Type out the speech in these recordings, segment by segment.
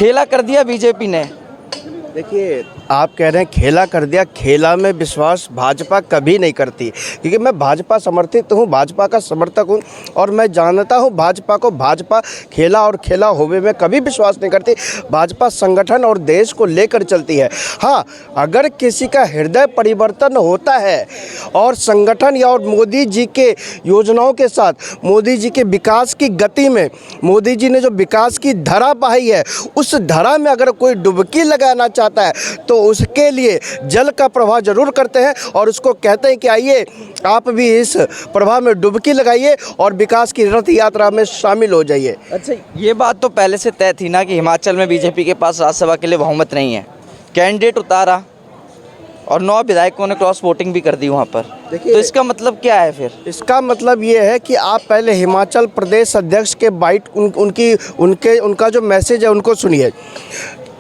खेला कर दिया बीजेपी ने। देखिए, आप कह रहे हैं खेला कर दिया, खेला में विश्वास भाजपा कभी नहीं करती, क्योंकि मैं भाजपा समर्थित हूँ, भाजपा का समर्थक हूँ और मैं जानता हूँ भाजपा को। भाजपा खेला और खेला होवे में कभी विश्वास नहीं करती। भाजपा संगठन और देश को लेकर चलती है। हाँ, अगर किसी का हृदय परिवर्तन होता है और संगठन या और मोदी जी के योजनाओं के साथ, मोदी जी के विकास की गति में, मोदी जी ने जो विकास की धरा बहाई है, उस धरा में अगर कोई डुबकी लगाना चाहता है तो उसके लिए जल का प्रवाह जरूर करते हैं और उसको कहते हैं कि आइए आप भी इस प्रवाह में डुबकी लगाइए और विकास की रथ यात्रा में शामिल हो जाइए। अच्छा, ये बात तो पहले से तय थी ना कि हिमाचल में बीजेपी के पास राज्यसभा के लिए बहुमत नहीं है। कैंडिडेट उतारा और 9 विधायकों ने क्रॉस वोटिंग भी कर दी वहाँ पर। देखिए, तो इसका मतलब क्या है फिर? इसका मतलब ये है कि आप पहले हिमाचल प्रदेश अध्यक्ष के बाइट उनका जो मैसेज है उनको सुनिए।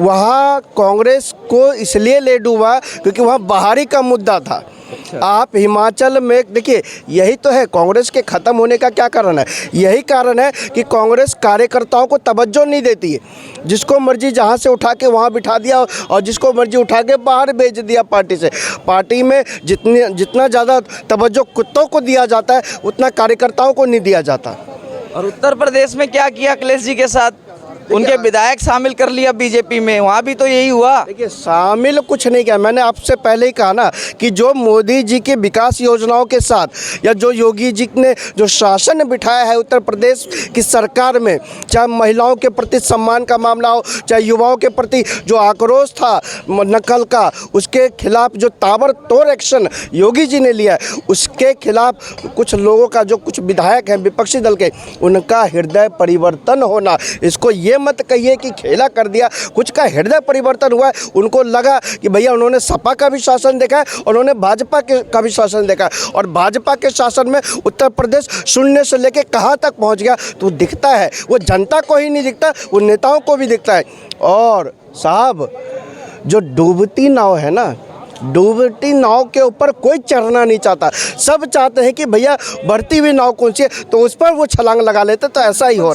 वहाँ कांग्रेस को इसलिए ले डूबा क्योंकि वहाँ बाहरी का मुद्दा था। अच्छा। आप हिमाचल में देखिए, यही तो है कांग्रेस के ख़त्म होने का क्या कारण है। यही कारण है कि कांग्रेस कार्यकर्ताओं को तवज्जो नहीं देती है। जिसको मर्जी जहाँ से उठा के वहाँ बिठा दिया और जिसको मर्जी उठा के बाहर भेज दिया पार्टी से। पार्टी में जितना ज़्यादा तवज्जो कुत्तों को दिया जाता है उतना कार्यकर्ताओं को नहीं दिया जाता। और उत्तर प्रदेश में क्या किया अखिलेश जी के साथ? उनके विधायक शामिल कर लिया बीजेपी में, वहाँ भी तो यही हुआ। देखिए, शामिल कुछ नहीं किया। मैंने आपसे पहले ही कहा ना कि जो मोदी जी के विकास योजनाओं के साथ या जो योगी जी ने जो शासन बिठाया है उत्तर प्रदेश की सरकार में, चाहे महिलाओं के प्रति सम्मान का मामला हो, चाहे युवाओं के प्रति जो आक्रोश था नकल का, उसके खिलाफ जो ताबड़तोड़ एक्शन योगी जी ने लिया है, उसके खिलाफ कुछ लोगों का, जो कुछ विधायक हैं विपक्षी दल के, उनका हृदय परिवर्तन होना। इसको ये मत कहिए कि खेला कर दिया, कुछ का हृदय परिवर्तन हुआ है। उनको लगा कि भैया उन्होंने सपा का भी शासन देखा है और उन्होंने भाजपा का भी शासन देखा है और भाजपा के शासन में उत्तर प्रदेश शून्य से लेके कहाँ तक पहुँच गया तो दिखता है। वो जनता को ही नहीं दिखता, वो नेताओं को भी दिखता है। और साहब, जो डूबती नाव है ना, डूबती नाव के ऊपर कोई चढ़ना नहीं चाहता। सब चाहते हैं कि भैया बढ़ती हुई नाव कौन सी है तो उस पर वो छलांग लगा लेते। तो ऐसा ही हो रहा है।